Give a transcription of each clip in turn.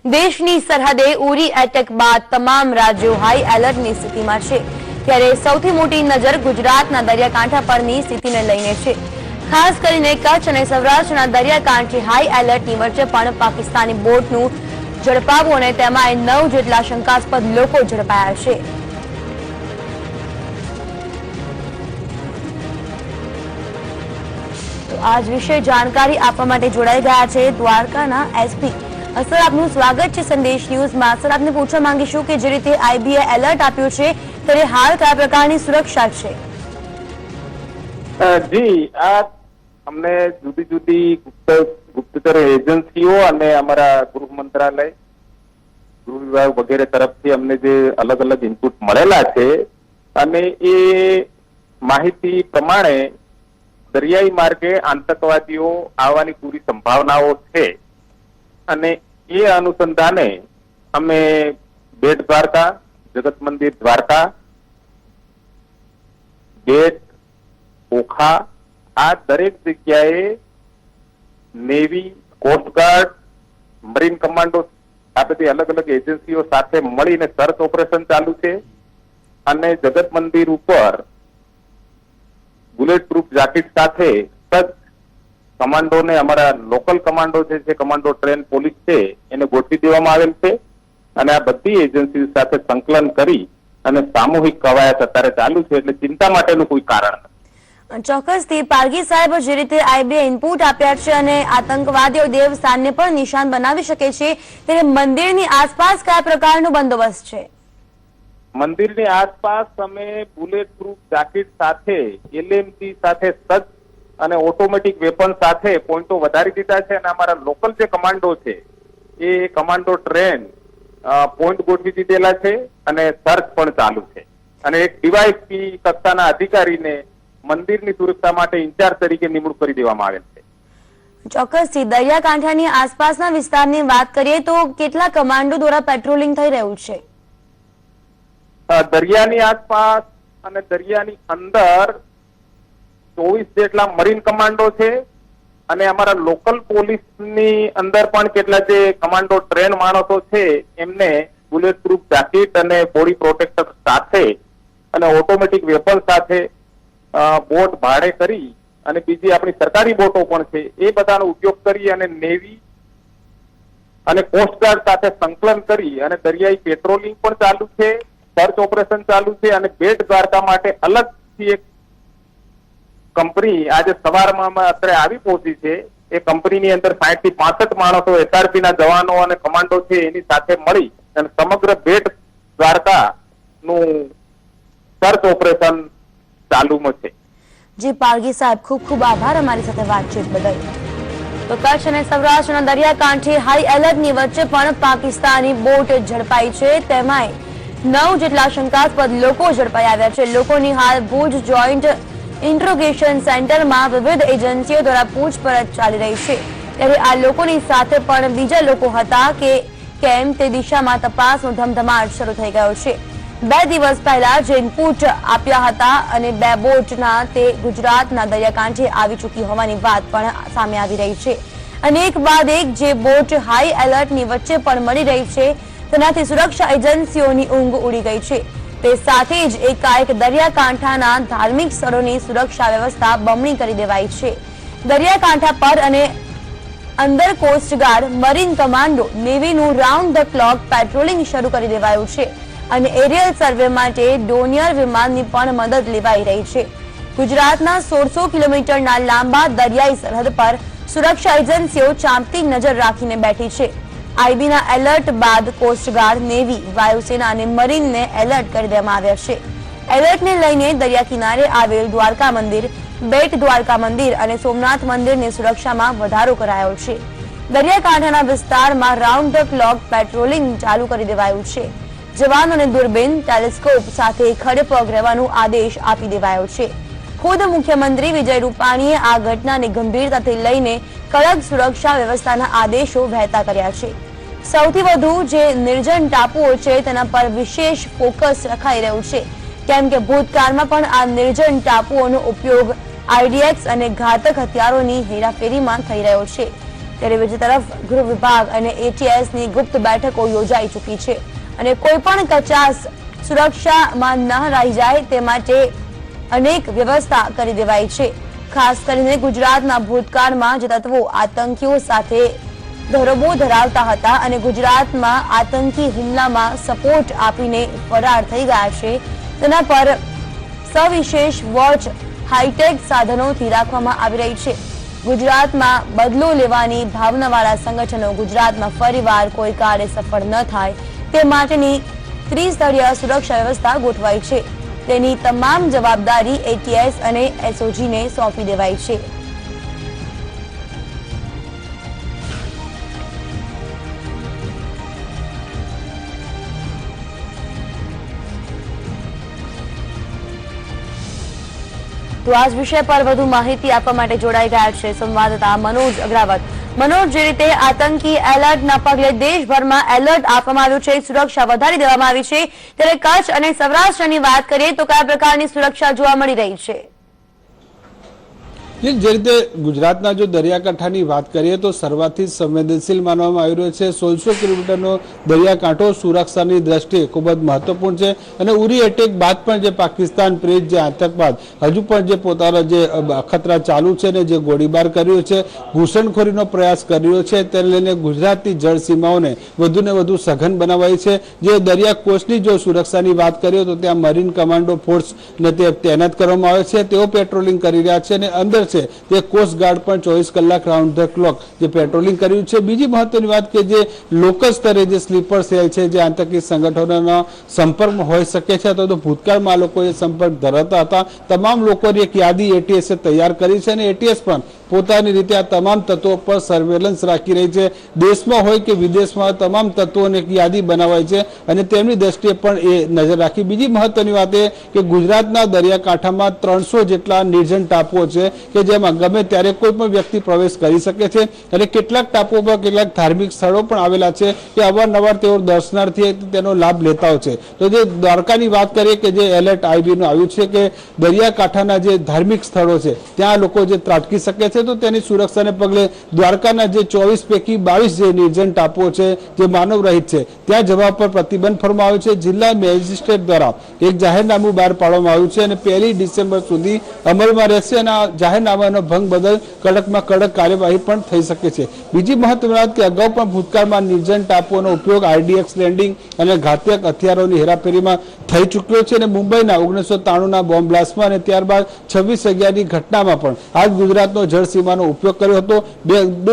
દેશની સરહદે ઉરી એટેક બાદ તમામ રાજ્યો હાઈ એલર્ટની સ્થિતિમાં છે, ત્યારે સૌથી મોટી નજર ગુજરાતના દરિયાકાંઠા પરની સ્થિતિને લઈને છે। ખાસ કરીને કચ્છ અને સૌરાષ્ટ્રના દરિયાકાંઠે હાઈ એલર્ટની વચ્ચે પણ પાકિસ્તાની બોટનું ઝડપાવું અને તેમાં 9 જેટલા શંકાસ્પદ લોકો ઝડપાયા છે। તો આજ વિશે જાણકારી આપવા માટે જોડાઈ ગયા છે દ્વારકાના એસપી। સર, આપનું સ્વાગત છે સંદેશ ન્યૂઝમાં। સર, આપને પૂછવા માંગીશું કે જે રીતે આઈબીએ એલર્ટ આપ્યું છે ત્યારે હાલ કયા પ્રકારની સુરક્ષા છે? જી, આ અમને જુદી જુદી ગુપ્તચર એજન્સીઓ અને અમારા ગૃહ મંત્રાલય, ગૃહ વિભાગ વગેરે તરફથી અમને જે અલગ અલગ ઇનપુટ મળેલા છે અને એ માહિતી પ્રમાણે દરિયાઈ માર્ગે આતંકવાદીઓ આવવાની પૂરી સંભાવનાઓ છે અને એ અનુસંધાને અમે બેટ દ્વારકા, જગત મંદિર દ્વારકા, બેટ, ઓખા આ દરેક જગ્યાએ નેવી, કોસ્ટગાર્ડ, મરીન કમાન્ડો આ બધી અલગ અલગ એજન્સીઓ સાથે મળીને સર્ચ ઓપરેશન ચાલુ છે અને જગત મંદિર ઉપર બુલેટ પ્રૂફ જાકેટ સાથે સજ્જ કમાન્ડોને, અમારા લોકલ કમાન્ડો જે કમાન્ડો ટ્રેન પોલીસ છે એને ગોઠવી દેવામાં આવેલ છે અને આ બધી એજન્સી સાથે સંકલન કરી અને સામૂહિક કવાયત અત્યારે ચાલુ છે, એટલે ચિંતા માટેનું કોઈ કારણ નથી। ચોક્કસથી પારગી સાહેબ, જે રીતે આઈબીએ ઇનપુટ આપ્યા છે અને આતંકવાદીઓ દેવસ્થાનને પણ નિશાન બનાવી શકે છે, ત્યારે મંદિરની આસપાસ કયા પ્રકારનો બંદોબસ્ત છે? મંદિરની આસપાસ અમે બુલેટ પ્રૂફ જાકેટ સાથે, એલએમજી સાથે સજ્જ અને ઓટોમેટિક વેપન સાથે પોઈન્ટો વધારી દીધા છે અને અમારા લોકલ જે કમાન્ડો છે એ કમાન્ડો ટ્રેન પોઈન્ટ ગોઠવી દીધેલા છે અને સર્ચ પણ ચાલુ છે અને એક ડીવાયએસપી કક્ષાના અધિકારીને મંદિરની સુરક્ષા માટે ઇન્ચાર્જ તરીકે નિમણૂક કરી દેવામાં આવેલ છે। ચોક્કસથી દરિયાકાંઠાની આસપાસના વિસ્તારની વાત કરીએ તો કેટલા કમાન્ડો દ્વારા પેટ્રોલિંગ થઈ રહ્યું છે? દરિયાની આસપાસ અને દરિયાની અંદર 24 જેટલા મરીન કમાન્ડો છે અને અમારા લોકલ પોલીસની અંદર પણ કેટલા જે કમાન્ડો ટ્રેન માણસો છે એમને બુલેટ પ્રૂફ જાકેટ અને બોડી પ્રોટેક્ટર સાથે અને ઓટોમેટિક વેપન સાથે બોટ ભાડે કરી અને બીજી આપણી સરકારી બોટો પણ છે એ બધાનો ઉપયોગ કરી અને નેવી અને કોસ્ટગાર્ડ સાથે સંકલન કરી અને દરિયાઈ પેટ્રોલિંગ પણ ચાલુ છે, સર્ચ ઓપરેશન ચાલુ છે અને બેટ દ્વારકા માટે અલગથી એક કંપની આજે સવારમાં અત્યારે આવી પહોંચી છે। એ કંપનીની અંદર 60 થી 65 માણસો એસઆરપી ના જવાનો અને કમાન્ડો છે એની સાથે મળી અને સમગ્ર બેટ દ્વારકા નું સર્ચ ઓપરેશન ચાલુમાં છે। જી પારગી સાહેબ, ખૂબ ખૂબ આભાર અમારી સાથે વાતચીત બદલ। તો કચ્છ અને સૌરાષ્ટ્રના દરિયાકાંઠે હાઈ એલર્ટની વચ્ચે પણ પાકિસ્તાની બોટ ઝડપાઈ છે, તેમાંય 9 જેટલા શંકાસ્પદ લોકો ઝડપાઈ આવ્યા છે। લોકોની હાલ ભુજ જોઈન્ટ ઇન્ટ્રોગેશન સેન્ટરમાં વિવિધ એજન્સીઓ દ્વારા પૂછપરછ ચાલી રહી છે, ત્યારે આ લોકોની સાથે પણ બીજા લોકો હતા કે કેમ તે દિશામાં તપાસનો ધમધમાટ શરૂ થઈ ગયો છે। 2 દિવસ પહેલા જે ઇનપુટ આપ્યા હતા અને 2 બોટના તે ગુજરાતના દરિયાકાંઠે આવી ચૂકી હોવાની વાત પણ સામે આવી રહી છે અને એક બાદ એક જે બોટ હાઈ એલર્ટની વચ્ચે પણ મળી રહી છે તેનાથી સુરક્ષા એજન્સીઓની ઊંઘ ઉડી ગઈ છે। તે સાથે જ એકાએક દરિયાકાંઠાના ધાર્મિક સ્થળોની સુરક્ષા વ્યવસ્થા બમણી કરી દેવાઈ છે। દરિયાકાંઠા પર અને અંદર કોસ્ટગાર્ડ, મરીન કમાન્ડો, નેવીનું રાઉન્ડ ધ ક્લોક પેટ્રોલિંગ શરૂ કરી દેવાયું છે અને એરિયલ સર્વે માટે ડોનિયર વિમાનની પણ મદદ લેવાઈ રહી છે। ગુજરાતના 1600 કિલોમીટરના લાંબા દરિયાઈ સરહદ પર સુરક્ષા એજન્સીઓ ચાંપતી નજર રાખીને બેઠી છે। આઈબીના એલર્ટ બાદ કોસ્ટગાર્ડ, નેવી, વાયુસેના અને મરીનને એલર્ટ કરી દેવામાં આવ્યા છે। એલર્ટને લઈને દરિયા કિનારે આવેલ દ્વારકા મંદિર, બેટ દ્વારકા મંદિર અને સોમનાથ મંદિરની સુરક્ષામાં વધારો કરાયો છે। દરિયાકાંઠાના વિસ્તારમાં રાઉન્ડ ધ ક્લોક પેટ્રોલિંગ ચાલુ કરી દેવાયું છે। જવાનોને દૂરબીન, ટેલિસ્કોપ સાથે ખડેપગ રહેવાનો આદેશ આપી દેવાયો છે। ખુદ મુખ્યમંત્રી વિજય રૂપાણીએ આ ઘટનાને ગંભીરતાથી લઈને કડક સુરક્ષા વ્યવસ્થાના આદેશો વહેતા કર્યા છે। સૌથી વધુ જે નિર્જન ટાપુઓ છે તેના પર વિશેષ ફોકસ રખાઈ રહ્યું છે, કેમ કે ભૂતકાળમાં પણ આ નિર્જન ટાપુઓનો ઉપયોગ આઈડીએક્સ અને ઘાતક હથિયારોની હેરાફેરીમાં થઈ રહ્યો છે। ત્યારે બીજી તરફ ગૃહ વિભાગ અને એટીએસની ગુપ્ત બેઠકો યોજાઈ ચૂકી છે અને કોઈ પણ કચાસ સુરક્ષામાં ન રહી જાય તે માટે અનેક વ્યવસ્થા કરી દેવાઈ છે। ખાસ કરીને ગુજરાતના ભૂતકાળમાં જે તત્વો આતંકીઓ સાથે ધરોબો ધરાવતા હતા અને ગુજરાતમાં આતંકી હુમલામાં સપોર્ટ આપીને ફરાર થઈ ગયા છે તેના પર સવિશેષ વોચ હાઈટેક સાધનોથી રાખવામાં આવી રહી છે। ગુજરાતમાં બદલો લેવાની ભાવનાવાળા સંગઠનો ગુજરાતમાં ફરીવાર કોઈ કાર્ય સફળ ન થાય તે માટેની ત્રિસ્તરીય સુરક્ષા વ્યવસ્થા ગોઠવાઈ છે। તેની તમામ જવાબદારી એટીએસ અને એસઓજીને સોંપી દેવાઈ છે। તો આ જ વિષય પર વધુ માહિતી આપવા માટે જોડાઈ ગયા છે સંવાદદાતા મનોજ અગ્રવાલ। મનોજ, જે રીતે આતંકી એલર્ટના પગલે દેશભરમાં એલર્ટ આપવામાં આવ્યું છે, સુરક્ષા વધારી દેવામાં આવી છે, ત્યારે કચ્છ અને સૌરાષ્ટ્રની વાત કરીએ તો કયા પ્રકારની સુરક્ષા જોવા મળી રહી છે? જે રીતે ગુજરાતના જો દરિયાકાંઠાની વાત કરીએ તો શરૂઆતથી સંવેદનશીલ માનવામાં આવી રહ્યો છે। 1600 કિલોમીટરનો દરિયાકાંઠો સુરક્ષાની દ્રષ્ટિએ ખૂબ જ મહત્વપૂર્ણ છે અને ઉરી એટેક બાદ પણ જે પાકિસ્તાન પ્રેરિત જે આતંકવાદ હજુ પણ જે પોતાનો જે અખતરા ચાલુ છે ને જે ગોળીબાર કર્યો છે, ઘૂસણખોરીનો પ્રયાસ કર્યો છે, તેને લઈને ગુજરાતની જળ સીમાઓને વધુને વધુ સઘન બનાવાઈ છે। જે દરિયા કોસ્ટની જો સુરક્ષાની વાત કરીએ તો ત્યાં મરીન કમાન્ડો ફોર્સને તે તૈનાત કરવામાં આવે છે, તેઓ પેટ્રોલિંગ કરી રહ્યા છે અને અંદર તે કોસ્ટ ગાર્ડ પણ 24 કલાક રાઉન્ડ ધ ક્લોક જે પેટ્રોલિંગ કર્યું છે। બીજી મહત્વની વાત કે જે લોકલ સ્તરે જે સ્લીપર સેલ છે જે આતંકી સંગઠનોના સંપર્કમાં હોઈ શકે છે અથવા તો ભૂતકાળમાં લોકો એ સંપર્ક ધરાવતા હતા, તમામ લોકોની એક યાદી એટીએસે તૈયાર કરી છે અને એટીએસ પણ પોતાની રીતે આ તમામ તત્વો પર સર્વેલન્સ રાખી રહી છે। દેશમાં હોય કે વિદેશમાં તમામ તત્વોની એક યાદી બનાવાઈ છે અને તેમની દ્રષ્ટિએ પણ એ નજર રાખી। બીજી મહત્વની વાત એ કે ગુજરાતના દરિયાકાંઠામાં 300 જેટલા નિર્જન ટાપુઓ છે કે જેમાં ગમે ત્યારે કોઈ પણ વ્યક્તિ પ્રવેશ કરી શકે છે અને કેટલાક ટાપુઓ પર કેટલાક ધાર્મિક સ્થળો પણ આવેલા છે કે અવારનવાર તેઓ દર્શનાર્થી તેનો લાભ લેતા હોય છે। તો જે દ્વારકાની વાત કરીએ કે જે એલર્ટ આઈબીનું આવ્યું છે કે દરિયાકાંઠાના જે ધાર્મિક સ્થળો છે ત્યાં લોકો જે ત્રાટકી શકે છે તો તેની સુરક્ષાને પગલે દ્વારકાના જે 24 પૈકી 22 જે નિર્જન ટાપુઓ છે જે માનવ રહિત છે ત્યાં જવા પર પ્રતિબંધ ફરવામાં આવ્યો છે। જિલ્લા મેજિસ્ટ્રેટ દ્વારા એક જાહેરનામું બહાર પાડવામાં આવ્યું છે અને 1 ડિસેમ્બર સુધી અમલમાં રહેશે અને આ જાહેરનામાનો ભંગ બદલ કડકમાં કડક કાર્યવાહી પણ થઈ શકે છે। બીજી મહત્વની વાત કે અગાઉ પણ ભૂતકાળમાં નિર્જન ટાપુઓનો ઉપયોગ આરડીએક્સ લેન્ડિંગ અને ઘાતક હથિયારોની હેરાફેરીમાં થઈ ચૂક્યો છે અને મુંબઈના 1993ના બોમ્બ બ્લાસ્ટમાં અને ત્યારબાદ 26/11ની ઘટનામાં પણ આજ ગુજરાતનો જળ સીમાનો ઉપયોગ કર્યો હતો।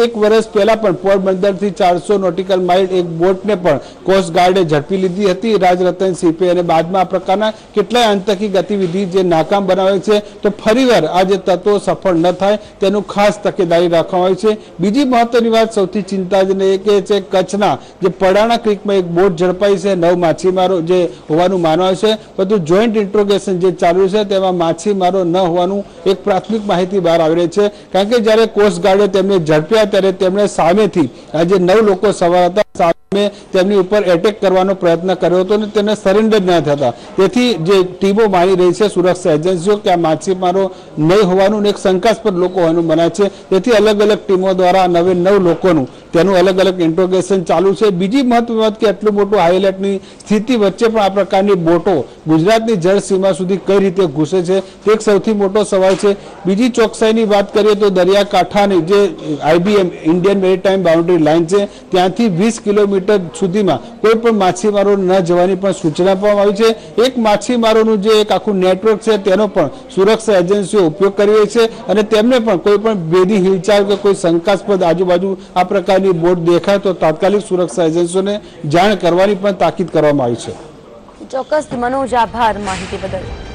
એક વર્ષ પહેલા પણ પોરબંદરથી 400 નોટિકલ માઇલ એક બોટને પણ કોસ્ટ ગાર્ડે ઝડપી લીધી હતી રાજરતન સીપે અને બાદમાં આ પ્રકારના કેટલાય આતંકી ગતિવિધિ જે નાકામ બનાવે છે। તો ફરીવાર આ જે તત્વો સફળ ન થાય તેનું ખાસ તકેદારી રાખવામાં આવી છે। બીજી મહત્વની વાત સૌથી ચિંતાજનક એ કે છે કચ્છના જે પડાણા ક્રીકમાં એક બોટ ઝડપાઈ છે, 9 માછીમારો જે હોવાનું માનવામાં છે, પરંતુ જોઈન્ટ ઇન્ટ્રોગેશન જે ચાલુ છે તેમાં માછીમારો ન હોવાનું એક પ્રાથમિક માહિતી બહાર આવી રહી છે। કારણ કે જ્યારે કોસ્ટ ગાર્ડે તેમને ઝડપ્યા ત્યારે તેમણે સામેથી આ જે 9 લોકો સવાર હતા સામે તેમની ઉપર એટેક કરવાનો પ્રયત્ન કર્યો હતો અને તેને સરેન્ડર ન થતા તેથી જે ટીમો માની રહી છે સુરક્ષા એજન્સીઓ કે આ માછીમારો નહીં હોવાનું એક શંકાસ્પદ લોકો હોવાનું મનાય છે। તેથી અલગ અલગ ટીમો દ્વારા 9 લોકોનું તેનું અલગ અલગ ઇન્ટ્રોગેશન ચાલુ છે। બીજી મહત્વની વાત કે આટલું મોટું હાઈ એલર્ટની સ્થિતિ વચ્ચે પણ આ પ્રકારની બોટો ગુજરાતની જળ સીમા સુધી કઈ રીતે ઘૂસે છે તે એક સૌથી મોટો સવાલ છે। બીજી ચોકસાઈની વાત કરીએ તો દરિયાકાંઠાની જે IBM Indian maritime boundary line છે ત્યાંથી 20 કિલોમીટર સુધીમાં કોઈ પણ માછીમારો ન જવાની પણ સૂચના આપવામાં આવી છે। એક માછીમારોનું જે એક આખું નેટવર્ક છે તેનો પણ સુરક્ષા એજન્સીઓ ઉપયોગ કરી રહી છે અને તેમને પણ કોઈ પણ ભેદી હિલચાલ કે કોઈ શંકાસ્પદ આજુબાજુ આ પ્રકારની બોટ દેખાય તો તાત્કાલિક સુરક્ષા એજન્સીઓને જાણ કરવાની પણ તાકીદ કરવામાં આવી છે। ચોક્કસ મનોજ, આભાર માહિતી બદલ।